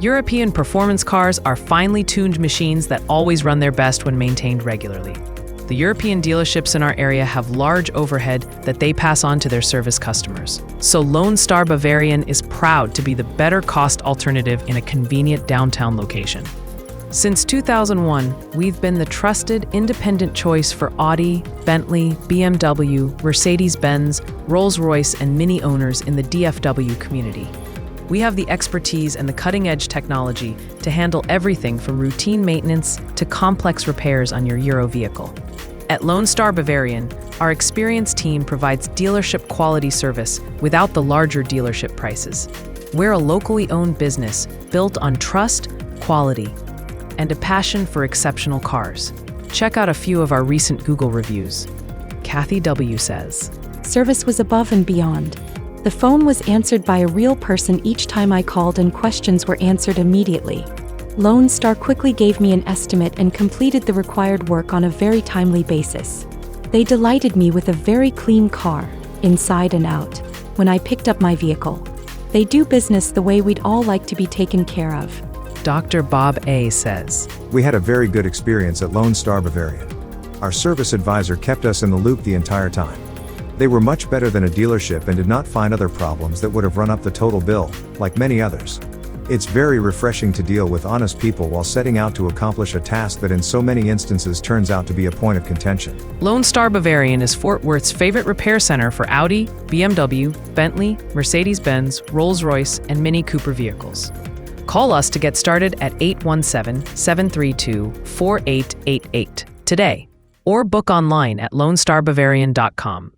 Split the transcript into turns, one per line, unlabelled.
European performance cars are finely tuned machines that always run their best when maintained regularly. The European dealerships in our area have large overhead that they pass on to their service customers. So Lone Star Bavarian is proud to be the better cost alternative in a convenient downtown location. Since 2001, we've been the trusted, independent choice for Audi, Bentley, BMW, Mercedes-Benz, Rolls-Royce, and Mini owners in the DFW community. We have the expertise and the cutting-edge technology to handle everything from routine maintenance to complex repairs on your Euro vehicle. At Lone Star Bavarian, our experienced team provides dealership quality service without the larger dealership prices. We're a locally owned business built on trust, quality, and a passion for exceptional cars. Check out a few of our recent Google reviews. Kathy W. says,
"Service was above and beyond. The phone was answered by a real person each time I called and questions were answered immediately. Lone Star quickly gave me an estimate and completed the required work on a very timely basis. They delighted me with a very clean car, inside and out, when I picked up my vehicle. They do business the way we'd all like to be taken care of."
Dr. Bob A. says,
"We had a very good experience at Lone Star Bavarian. Our service advisor kept us in the loop the entire time. They were much better than a dealership and did not find other problems that would have run up the total bill, like many others. It's very refreshing to deal with honest people while setting out to accomplish a task that in so many instances turns out to be a point of contention."
Lone Star Bavarian is Fort Worth's favorite repair center for Audi, BMW, Bentley, Mercedes-Benz, Rolls-Royce, and Mini Cooper vehicles. Call us to get started at 817-732-4888 today, or book online at lonesstarbavarian.com.